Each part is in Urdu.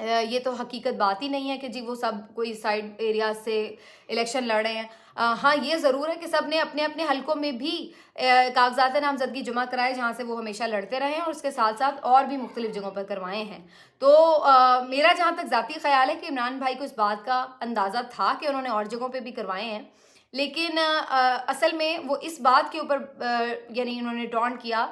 یہ تو حقیقت بات ہی نہیں ہے کہ جی وہ سب کوئی سائڈ ایریاز سے الیکشن لڑ رہے ہیں. ہاں یہ ضرور ہے کہ سب نے اپنے اپنے حلقوں میں بھی کاغذات نامزدگی جمع کرائے جہاں سے وہ ہمیشہ لڑتے رہے ہیں، اور اس کے ساتھ ساتھ اور بھی مختلف جگہوں پر کروائے ہیں. تو میرا جہاں تک ذاتی خیال ہے کہ عمران بھائی کو اس بات کا اندازہ تھا کہ انہوں نے اور جگہوں پہ بھی کروائے ہیں، لیکن اصل میں وہ اس بات کے اوپر یعنی انہوں نے ٹونٹ کیا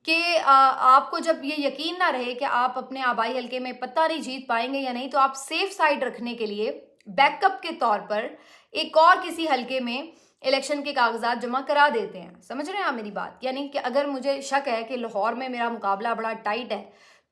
کہ آپ کو جب یہ یقین نہ رہے کہ آپ اپنے آبائی حلقے میں پتہ نہیں جیت پائیں گے یا نہیں، تو آپ سیف سائڈ رکھنے کے لیے بیک اپ کے طور پر ایک اور کسی حلقے میں الیکشن کے کاغذات جمع کرا دیتے ہیں. سمجھ رہے ہیں آپ میری بات؟ یعنی کہ اگر مجھے شک ہے کہ لاہور میں میرا مقابلہ بڑا ٹائٹ ہے،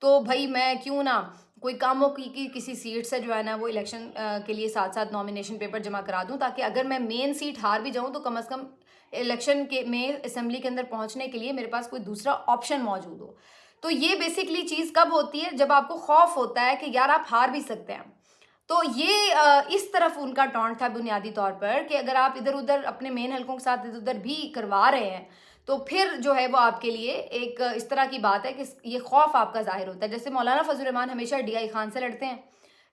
تو بھائی میں کیوں نہ کوئی کاموں کی کسی سیٹ سے جو ہے نا وہ الیکشن کے لیے ساتھ ساتھ نامینیشن پیپر جمع کرا دوں، تاکہ اگر میں مین سیٹ ہار بھی جاؤں تو کم از کم الیکشن کے میں اسمبلی کے اندر پہنچنے کے لیے میرے پاس کوئی دوسرا آپشن موجود ہو. تو یہ بیسکلی چیز کب ہوتی ہے؟ جب آپ کو خوف ہوتا ہے کہ یار آپ ہار بھی سکتے ہیں. تو یہ اس طرف ان کا ٹونٹ تھا بنیادی طور پر کہ اگر آپ ادھر ادھر اپنے مین حلقوں کے ساتھ ادھر ادھر بھی کروا رہے ہیں تو پھر جو ہے وہ آپ کے لیے ایک اس طرح کی بات ہے کہ یہ خوف آپ کا ظاہر ہوتا ہے. جیسے مولانا فضل الرحمان ہمیشہ ڈی آئی خان سے لڑتے ہیں،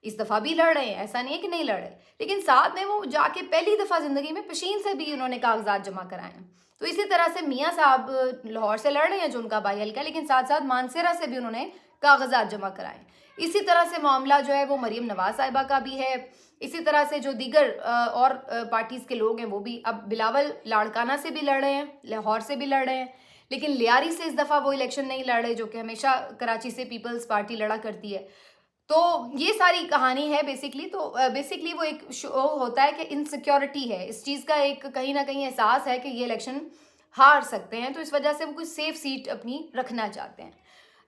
اس دفعہ بھی لڑ رہے ہیں، ایسا نہیں ہے کہ نہیں لڑ رہے، لیکن ساتھ میں وہ جا کے پہلی دفعہ زندگی میں پشین سے بھی انہوں نے کاغذات جمع کرائے ہیں. تو اسی طرح سے میاں صاحب لاہور سے لڑ رہے ہیں جو ان کا بائی حلقہ ہے، لیکن ساتھ ساتھ مانسیرہ سے بھی انہوں نے کاغذات جمع کرائے. اسی طرح سے معاملہ جو ہے وہ مریم نواز صاحبہ کا بھی ہے. اسی طرح سے جو دیگر اور پارٹیز کے لوگ ہیں وہ بھی اب بلاول لاڑکانہ سے بھی لڑ رہے ہیں، لاہور سے بھی لڑ رہے ہیں، لیکن لیاری سے اس دفعہ وہ الیکشن نہیں لڑ رہے جو کہ ہمیشہ کراچی سے پیپلز پارٹی لڑا کرتی ہے. تو یہ ساری کہانی ہے بیسکلی. تو بیسکلی وہ ایک شو ہوتا ہے کہ انسیکیورٹی ہے، اس چیز کا ایک کہیں نہ کہیں احساس ہے کہ یہ الیکشن ہار سکتے ہیں، تو اس وجہ سے وہ کوئی سیف سیٹ اپنی رکھنا چاہتے ہیں.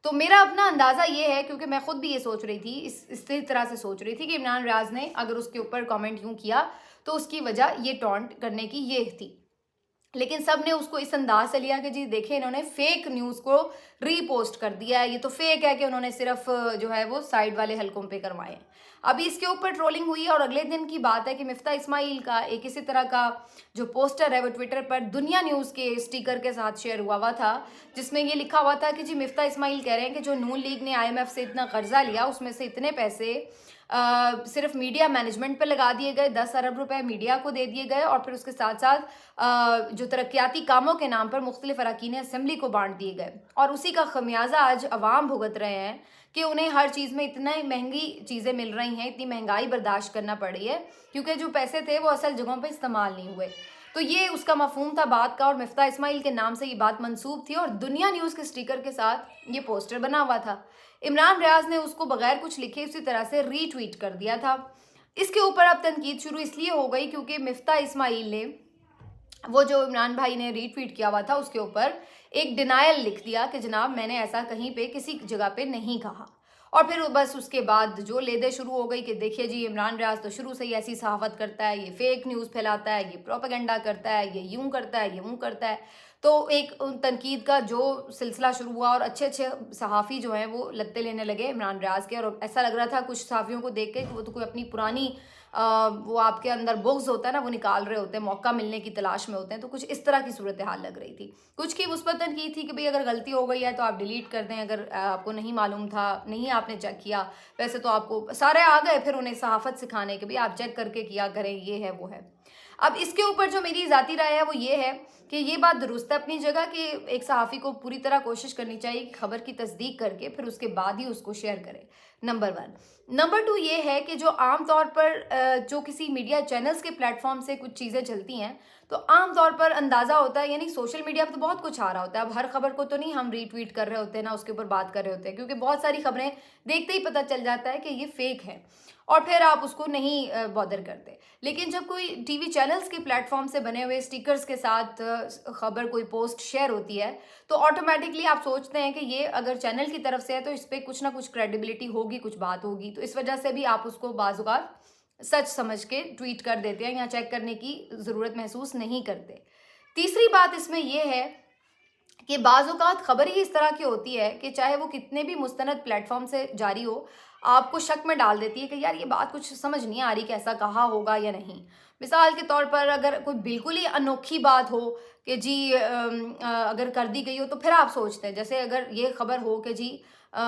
تو میرا اپنا اندازہ یہ ہے، کیونکہ میں خود بھی یہ سوچ رہی تھی، اسی طرح سے سوچ رہی تھی کہ عمران ریاض نے اگر اس کے اوپر کامنٹ یوں کیا تو اس کی وجہ یہ ٹونٹ کرنے کی یہ تھی. لیکن سب نے اس کو اس انداز سے لیا کہ جی دیکھیں انہوں نے فیک نیوز کو ری پوسٹ کر دیا ہے، یہ تو فیک ہے کہ انہوں نے صرف جو ہے وہ سائیڈ والے حلقوں پہ کروائے ہیں. ابھی اس کے اوپر ٹرولنگ ہوئی اور اگلے دن کی بات ہے کہ مفتاح اسماعیل کا ایک اسی طرح کا جو پوسٹر ہے وہ ٹویٹر پر دنیا نیوز کے اسٹیکر کے ساتھ شیئر ہوا تھا، جس میں یہ لکھا ہوا تھا کہ جی مفتاح اسماعیل کہہ رہے ہیں کہ جو نون لیگ نے آئی ایم ایف سے اتنا قرضہ لیا اس میں سے اتنے پیسے صرف میڈیا مینجمنٹ پہ لگا دیے گئے، 10 ارب روپے میڈیا کو دے دیے گئے، اور پھر اس کے ساتھ ساتھ جو ترقیاتی کاموں کے نام پر مختلف اراکین اسمبلی کو بانٹ دیے گئے، اور اسی کا خمیازہ آج عوام بھگت رہے ہیں کہ انہیں ہر چیز میں اتنا مہنگی چیزیں مل رہی ہیں، اتنی مہنگائی برداشت کرنا پڑ رہی ہے کیونکہ جو پیسے تھے وہ اصل جگہوں پہ استعمال نہیں ہوئے. تو یہ اس کا مفہوم تھا بات کا، اور مفتاح اسماعیل کے نام سے یہ بات منسوب تھی اور دنیا نیوز کے اسٹیکر کے ساتھ یہ پوسٹر بنا ہوا تھا. عمران ریاض نے اس کو بغیر کچھ لکھے اسی طرح سے ری ٹویٹ کر دیا تھا. اس کے اوپر اب تنقید شروع اس لیے ہو گئی کیونکہ مفتاح اسماعیل نے وہ جو عمران بھائی نے ری ٹویٹ کیا ہوا تھا اس کے اوپر ایک ڈینائل لکھ دیا کہ جناب میں نے ایسا کہیں پہ کسی جگہ پہ نہیں کہا. اور پھر بس اس کے بعد جو لیدے شروع ہو گئی کہ دیکھیے جی عمران ریاض تو شروع سے ہی ایسی صحافت کرتا ہے، یہ فیک نیوز پھیلاتا ہے، یہ پروپیگنڈا کرتا ہے، یہ یوں کرتا ہے، یہ یوں کرتا ہے. تو ایک تنقید کا جو سلسلہ شروع ہوا اور اچھے اچھے صحافی جو ہیں وہ لتے لینے لگے عمران ریاض کے، اور ایسا لگ رہا تھا کچھ صحافیوں کو دیکھ کے کہ وہ تو کوئی اپنی پرانی وہ آپ کے اندر بغض ہوتا ہے نا وہ نکال رہے ہوتے ہیں، موقع ملنے کی تلاش میں ہوتے ہیں. تو کچھ اس طرح کی صورتحال لگ رہی تھی. کچھ کی مثبت تنقید تھی کہ بھئی اگر غلطی ہو گئی ہے تو آپ ڈیلیٹ کر دیں، اگر آپ کو نہیں معلوم تھا، نہیں آپ نے چیک کیا، ویسے تو آپ کو سارے آ گئے پھر انہیں صحافت سکھانے کہ بھئی آپ چیک کر کے کیا کریں، یہ ہے وہ ہے. اب اس کے اوپر جو میری ذاتی رائے ہے وہ یہ ہے کہ یہ بات درست ہے اپنی جگہ کہ ایک صحافی کو پوری طرح کوشش کرنی چاہیے کہ خبر کی تصدیق کر کے پھر اس کے بعد ہی اس کو شیئر کرے، نمبر 1. نمبر 2 یہ ہے کہ جو عام طور پر جو کسی میڈیا چینلز کے پلیٹ فارم سے کچھ چیزیں چلتی ہیں تو عام طور پر اندازہ ہوتا ہے، یعنی سوشل میڈیا پہ تو بہت کچھ آ رہا ہوتا ہے، اب ہر خبر کو تو نہیں ہم ری ٹویٹ کر رہے ہوتے ہیں، نہ اس کے اوپر بات کر رہے ہوتے ہیں، کیونکہ بہت ساری خبریں دیکھتے ہی پتہ چل جاتا ہے کہ یہ فیک ہے اور پھر آپ اس کو نہیں بادر کرتے. لیکن جب کوئی ٹی وی چینلز کے پلیٹ فارم سے بنے ہوئے اسٹیکرز کے ساتھ خبر کوئی پوسٹ شیئر ہوتی ہے تو آٹومیٹکلی آپ سوچتے ہیں کہ یہ اگر چینل کی طرف سے ہے تو اس پہ کچھ نہ کچھ کریڈیبلٹی ہوگی، کچھ بات ہوگی، تو اس وجہ سے بھی آپ اس کو بعض اوقات سچ سمجھ کے ٹویٹ کر دیتے ہیں یا چیک کرنے کی ضرورت محسوس نہیں کرتے. تیسری بات اس میں یہ ہے کہ بعض اوقات خبر ہی اس طرح کی ہوتی ہے کہ چاہے وہ کتنے بھی مستند پلیٹ فارم سے جاری ہو، آپ کو شک میں ڈال دیتی ہے کہ یار یہ بات کچھ سمجھ نہیں آ رہی کہ ایسا کہا ہوگا یا نہیں. مثال کے طور پر اگر کوئی بالکل ہی انوکھی بات ہو کہ جی اگر کر دی گئی ہو تو پھر آپ سوچتے ہیں. جیسے اگر یہ خبر ہو کہ جی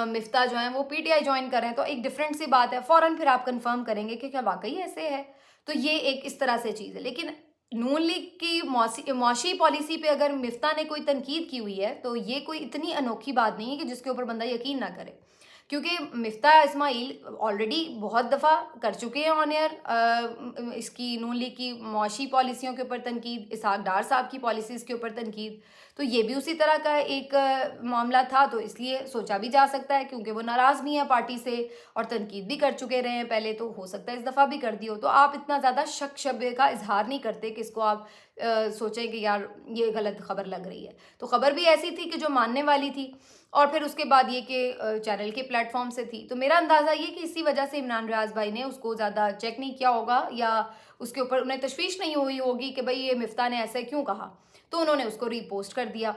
مفتاح جو ہیں وہ پی ٹی آئی جوائن کر رہے ہیں تو ایک ڈفرینٹ سی بات ہے, فوراً پھر آپ کنفرم کریں گے کہ کیا واقعی ایسے ہے. تو یہ ایک اس طرح سے چیز ہے. لیکن نون لیگ کی معاشی پالیسی پہ اگر مفتاح نے کوئی تنقید کی ہوئی ہے تو یہ کوئی اتنی انوکھی بات نہیں ہے کہ جس کے اوپر بندہ یقین نہ کرے, کیونکہ مفتاح اسماعیل آلریڈی بہت دفعہ کر چکے ہیں آن ایئر اس کی نون لیگ کی معاشی پالیسیوں کے اوپر تنقید, اسحاق ڈار صاحب کی پالیسیز کے اوپر تنقید. تو یہ بھی اسی طرح کا ایک معاملہ تھا, تو اس لیے سوچا بھی جا سکتا ہے کیونکہ وہ ناراض بھی ہیں پارٹی سے اور تنقید بھی کر چکے رہے ہیں پہلے, تو ہو سکتا ہے اس دفعہ بھی کر دی ہو. تو آپ اتنا زیادہ شک شبے کا اظہار نہیں کرتے کہ اس کو آپ سوچیں کہ یار یہ غلط خبر لگ رہی ہے. تو خبر بھی ایسی تھی کہ جو ماننے والی تھی, اور پھر اس کے بعد یہ کہ چینل کے پلیٹ فارم سے تھی. تو میرا اندازہ یہ کہ اسی وجہ سے عمران ریاض بھائی نے اس کو زیادہ چیک نہیں کیا ہوگا, یا اس کے اوپر انہیں تشویش نہیں ہوئی ہوگی کہ بھئی یہ مفتاح نے ایسے کیوں کہا, تو انہوں نے اس کو ری پوسٹ کر دیا.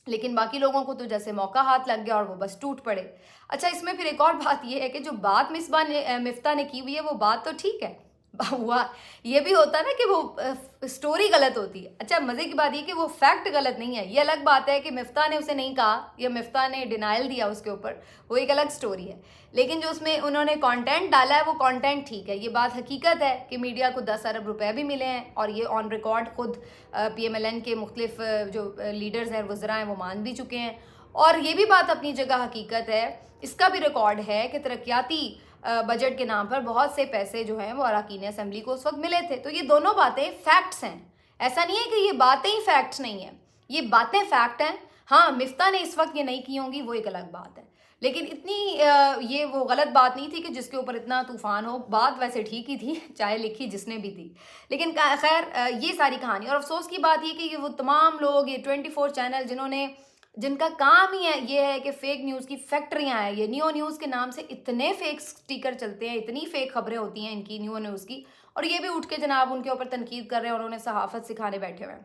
لیکن باقی لوگوں کو تو جیسے موقع ہاتھ لگ گیا اور وہ بس ٹوٹ پڑے. اچھا, اس میں پھر ایک اور بات یہ ہے کہ جو بات مفتاح نے کی ہوئی ہے وہ بات تو ٹھیک ہے, ہوا یہ بھی ہوتا ہے نا کہ وہ سٹوری غلط ہوتی ہے. اچھا, مزے کی بات یہ کہ وہ فیکٹ غلط نہیں ہے. یہ الگ بات ہے کہ مفتاح نے اسے نہیں کہا یا مفتاح نے ڈینائل دیا اس کے اوپر, وہ ایک الگ سٹوری ہے. لیکن جو اس میں انہوں نے کانٹینٹ ڈالا ہے وہ کانٹینٹ ٹھیک ہے. یہ بات حقیقت ہے کہ میڈیا کو 10 ارب روپے بھی ملے ہیں, اور یہ آن ریکارڈ خود پی ایم ایل این کے مختلف جو لیڈرز ہیں, وزراء ہیں, وہ مان بھی چکے ہیں. اور یہ بھی بات اپنی جگہ حقیقت ہے, اس کا بھی ریکارڈ ہے کہ ترقیاتی بجٹ کے نام پر بہت سے پیسے جو ہیں وہ اراکین اسمبلی کو اس وقت ملے تھے. تو یہ دونوں باتیں فیکٹس ہیں, ایسا نہیں ہے کہ یہ باتیں ہی فیکٹس نہیں ہیں, یہ باتیں فیکٹ ہیں. ہاں, مفتاح نے اس وقت یہ نہیں کی ہوں گی وہ ایک الگ بات ہے, لیکن اتنی یہ وہ غلط بات نہیں تھی کہ جس کے اوپر اتنا طوفان ہو. بات ویسے ٹھیک ہی تھی چاہے لکھی جس نے بھی تھی. لیکن خیر, یہ ساری کہانی, اور افسوس کی بات یہ کہ وہ تمام لوگ, یہ 24 چینل جن کا کام ہی ہے یہ ہے کہ فیک نیوز کی فیکٹریاں ہیں, یہ نیو نیوز کے نام سے اتنے فیک سٹیکر چلتے ہیں, اتنی فیک خبریں ہوتی ہیں ان کی نیو نیوز کی, اور یہ بھی اٹھ کے جناب ان کے اوپر تنقید کر رہے ہیں اور انہیں صحافت سکھانے بیٹھے ہوئے ہیں.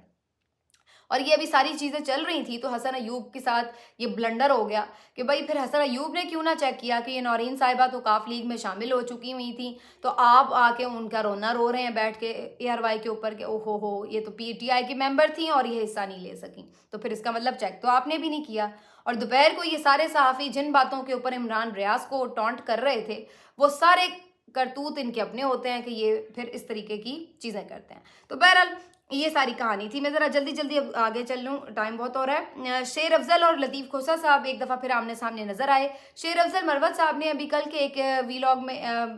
اور یہ ابھی ساری چیزیں چل رہی تھیں تو حسن ایوب کے ساتھ یہ بلنڈر ہو گیا کہ بھائی پھر حسن ایوب نے کیوں نہ چیک کیا کہ یہ نورین صاحبہ تو کاف لیگ میں شامل ہو چکی ہوئی تھیں, تو آپ آ کے ان کا رونا رو رہے ہیں بیٹھ کے اے آر وائی کے اوپر کہ او ہو یہ تو پی ٹی آئی کی ممبر تھیں اور یہ حصہ نہیں لے سکیں. تو پھر اس کا مطلب چیک تو آپ نے بھی نہیں کیا. اور دوپہر کو یہ سارے صحافی جن باتوں کے اوپر عمران ریاض کو ٹونٹ کر رہے تھے وہ سارے کرتوت ان کے اپنے ہوتے ہیں کہ یہ پھر اس طریقے کی چیزیں کرتے ہیں. تو بہرحال یہ ساری کہانی تھی. میں ذرا جلدی اب آگے چل لوں, ٹائم بہت ہو رہا ہے. شیر افضل اور لطیف کھوسہ صاحب ایک دفعہ پھر آمنے سامنے نظر آئے. شیر افضل مروت صاحب نے ابھی کل کے ایک ویلاگ میں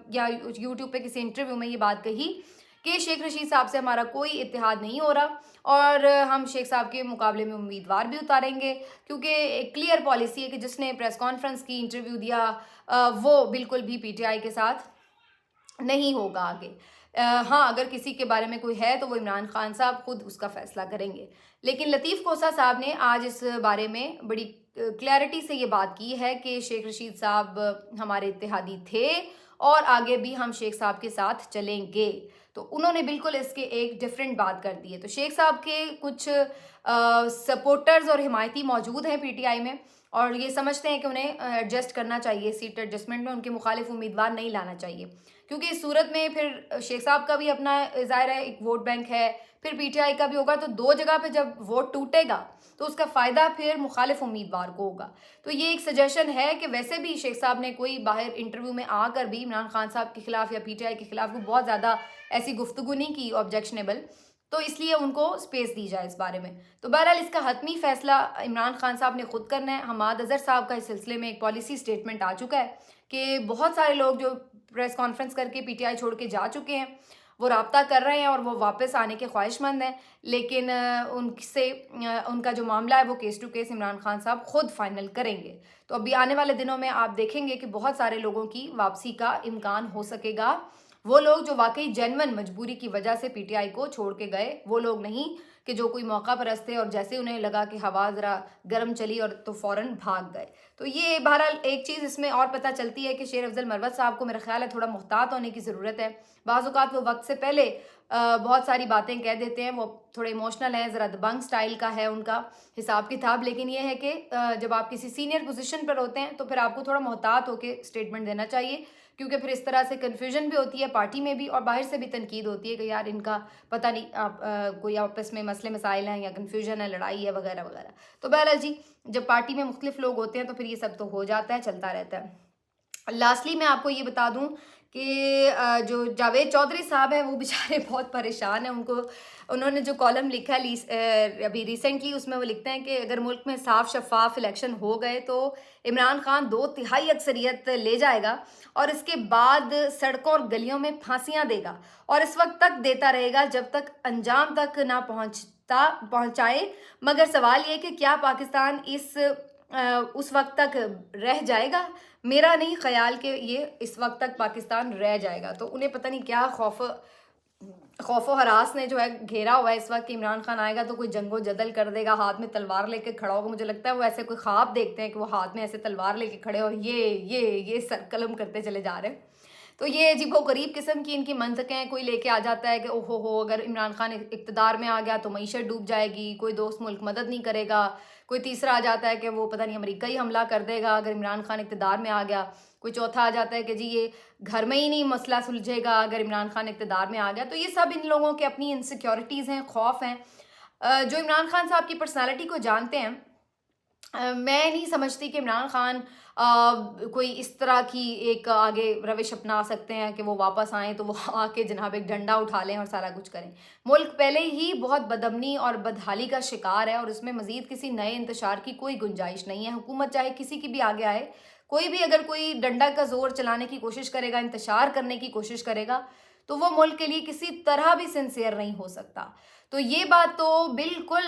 یا یوٹیوب پہ کسی انٹرویو میں یہ بات کہی کہ شیخ رشید صاحب سے ہمارا کوئی اتحاد نہیں ہو رہا, اور ہم شیخ صاحب کے مقابلے میں امیدوار بھی اتاریں گے, کیونکہ ایک کلیئر پالیسی ہے کہ جس نے پریس کانفرنس کی انٹرویو دیا وہ بالکل بھی پی ٹی آئی کے ساتھ نہیں ہوگا آگے. ہاں, اگر کسی کے بارے میں کوئی ہے تو وہ عمران خان صاحب خود اس کا فیصلہ کریں گے. لیکن لطیف کھوسہ صاحب نے آج اس بارے میں بڑی کلیئرٹی سے یہ بات کی ہے کہ شیخ رشید صاحب ہمارے اتحادی تھے اور آگے بھی ہم شیخ صاحب کے ساتھ چلیں گے. تو انہوں نے بالکل اس کے ایک ڈیفرنٹ بات کر دی ہے. تو شیخ صاحب کے کچھ سپورٹرز اور حمایتی موجود ہیں پی ٹی آئی میں, اور یہ سمجھتے ہیں کہ انہیں ایڈجسٹ کرنا چاہیے, سیٹ ایڈجسٹمنٹ میں ان کے مخالف امیدوار نہیں لانا چاہیے, کیونکہ اس صورت میں پھر شیخ صاحب کا بھی اپنا ظاہر ہے ایک ووٹ بینک ہے, پھر پی ٹی آئی کا بھی ہوگا, تو دو جگہ پہ جب ووٹ ٹوٹے گا تو اس کا فائدہ پھر مخالف امیدوار کو ہوگا. تو یہ ایک سجیشن ہے کہ ویسے بھی شیخ صاحب نے کوئی باہر انٹرویو میں آ کر بھی عمران خان صاحب کے خلاف یا پی ٹی آئی کے خلاف کو بہت زیادہ ایسی گفتگو نہیں کی آبجیکشنیبل, تو اس لیے ان کو سپیس دی جائے اس بارے میں. تو بہرحال اس کا حتمی فیصلہ عمران خان صاحب نے خود کرنا ہے. حماد اظہر صاحب کا اس سلسلے میں ایک پالیسی سٹیٹمنٹ آ چکا ہے کہ بہت سارے لوگ جو پریس کانفرنس کر کے پی ٹی آئی چھوڑ کے جا چکے ہیں وہ رابطہ کر رہے ہیں اور وہ واپس آنے کے خواہش مند ہیں, لیکن ان کا جو معاملہ ہے وہ case to case Imran Khan صاحب خود فائنل کریں گے. تو ابھی آنے والے دنوں میں آپ دیکھیں گے کہ بہت سارے لوگوں کی واپسی کا امکان ہو سکے گا. وہ لوگ جو واقعی جینون مجبوری کی وجہ سے پی ٹی آئی کو چھوڑ کے گئے, وہ لوگ نہیں کہ جو کوئی موقع پرست تھے اور جیسے انہیں لگا کہ ہوا ذرا گرم چلی اور تو فوراً بھاگ گئے. تو یہ بہرحال ایک چیز اس میں اور پتہ چلتی ہے کہ شیر افضل مروت صاحب کو میرا خیال ہے تھوڑا محتاط ہونے کی ضرورت ہے. بعض اوقات وہ وقت سے پہلے بہت ساری باتیں کہہ دیتے ہیں, وہ تھوڑے ایموشنل ہیں, ذرا دبنگ سٹائل کا ہے ان کا حساب کتاب. لیکن یہ ہے کہ جب آپ کسی سینئر پوزیشن پر ہوتے ہیں تو پھر آپ کو تھوڑا محتاط ہو کے سٹیٹمنٹ دینا چاہیے, کیونکہ پھر اس طرح سے کنفیوژن بھی ہوتی ہے پارٹی میں بھی اور باہر سے بھی تنقید ہوتی ہے کہ یار ان کا پتہ نہیں کوئی آپس میں مسئلے مسائل ہیں یا کنفیوژن ہے، لڑائی ہے وغیرہ وغیرہ. تو بہرحال جی، جب پارٹی میں مختلف لوگ ہوتے ہیں تو پھر یہ سب تو ہو جاتا ہے، چلتا رہتا ہے. لاسٹلی میں آپ کو یہ بتا دوں کہ جو جاوید چودھری صاحب ہیں وہ بیچارے بہت پریشان ہیں. انہوں نے جو کالم لکھا ہے ابھی ریسنٹلی، اس میں وہ لکھتے ہیں کہ اگر ملک میں صاف شفاف الیکشن ہو گئے تو عمران خان 2/3 اکثریت لے جائے گا اور اس کے بعد سڑکوں اور گلیوں میں پھانسیاں دے گا اور اس وقت تک دیتا رہے گا جب تک انجام تک نہ پہنچائے. مگر سوال یہ کہ کیا پاکستان اس وقت تک رہ جائے گا؟ میرا نہیں خیال کہ یہ اس وقت تک پاکستان رہ جائے گا. تو انہیں پتہ نہیں کیا خوف و ہراس نے جو ہے گھیرا ہوا ہے اس وقت کہ عمران خان آئے گا تو کوئی جنگ و جدل کر دے گا، ہاتھ میں تلوار لے کے کھڑا ہوگا. مجھے لگتا ہے وہ ایسے کوئی خواب دیکھتے ہیں کہ وہ ہاتھ میں ایسے تلوار لے کے کھڑے اور یہ سر قلم کرتے چلے جا رہے ہیں. تو یہ عجیب و غریب قسم کی ان کی منطقیں کوئی لے کے آ جاتا ہے کہ اوہو ہو اگر عمران خان اقتدار میں آ گیا تو معیشت ڈوب جائے گی، کوئی دوست ملک مدد نہیں کرے گا. کوئی تیسرا آ جاتا ہے کہ وہ پتہ نہیں امریکہ ہی حملہ کر دے گا اگر عمران خان اقتدار میں آ گیا. کوئی چوتھا آ جاتا ہے کہ جی یہ گھر میں ہی نہیں مسئلہ سلجھے گا اگر عمران خان اقتدار میں آ گیا. تو یہ سب ان لوگوں کے اپنی انسیکیورٹیز ہیں، خوف ہیں. جو عمران خان صاحب کی پرسنالٹی کو جانتے ہیں، میں نہیں سمجھتی کہ عمران خان کوئی اس طرح کی ایک آگے روش اپنا سکتے ہیں کہ وہ واپس آئیں تو وہ آ کے جناب ایک ڈنڈا اٹھا لیں اور سارا کچھ کریں. ملک پہلے ہی بہت بدامنی اور بدحالی کا شکار ہے اور اس میں مزید کسی نئے انتشار کی کوئی گنجائش نہیں ہے. حکومت چاہے کسی کی بھی آگے آئے، کوئی بھی اگر کوئی ڈنڈا کا زور چلانے کی کوشش کرے گا، انتشار کرنے کی کوشش کرے گا تو وہ ملک کے لیے کسی طرح بھی سنسیئر نہیں ہو سکتا. تو یہ بات تو بالکل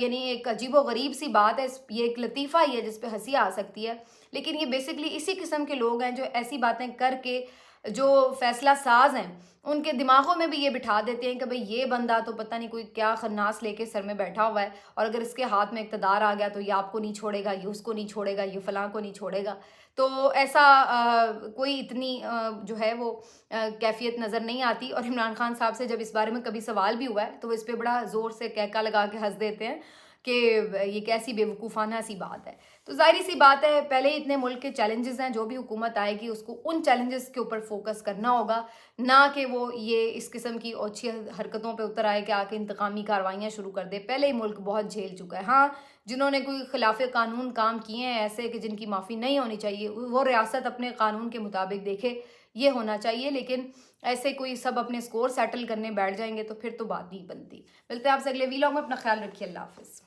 یعنی ایک عجیب و غریب سی بات ہے. یہ ایک لطیفہ ہی ہے جس پہ ہنسی آ سکتی ہے، لیکن یہ بیسکلی اسی قسم کے لوگ ہیں جو ایسی باتیں کر کے جو فیصلہ ساز ہیں ان کے دماغوں میں بھی یہ بٹھا دیتے ہیں کہ بھئی یہ بندہ تو پتہ نہیں کوئی کیا خناس لے کے سر میں بیٹھا ہوا ہے اور اگر اس کے ہاتھ میں اقتدار آ گیا تو یہ آپ کو نہیں چھوڑے گا، یہ اس کو نہیں چھوڑے گا، یہ فلاں کو نہیں چھوڑے گا. تو ایسا کوئی اتنی جو ہے وہ کیفیت نظر نہیں آتی. اور عمران خان صاحب سے جب اس بارے میں کبھی سوال بھی ہوا ہے تو وہ اس پہ بڑا زور سے کہکا لگا کے ہنس دیتے ہیں کہ یہ کیسی بے وقوفانہ سی بات ہے. تو ظاہری سی بات ہے پہلے اتنے ملک کے چیلنجز ہیں، جو بھی حکومت آئے گی اس کو ان چیلنجز کے اوپر فوکس کرنا ہوگا، نہ کہ وہ یہ اس قسم کی اوچھی حرکتوں پہ اتر آئے کہ آ کے انتقامی کاروائیاں شروع کر دے. پہلے ہی ملک بہت جھیل چکا ہے. ہاں، جنہوں نے کوئی خلاف قانون کام کیے ہیں ایسے کہ جن کی معافی نہیں ہونی چاہیے، وہ ریاست اپنے قانون کے مطابق دیکھے، یہ ہونا چاہیے. لیکن ایسے کوئی سب اپنے سکور سیٹل کرنے بیٹھ جائیں گے تو پھر تو بات نہیں بنتی. ملتے ہیں آپ سے اگلے ویلاگ میں. اپنا خیال رکھیے. اللہ حافظ.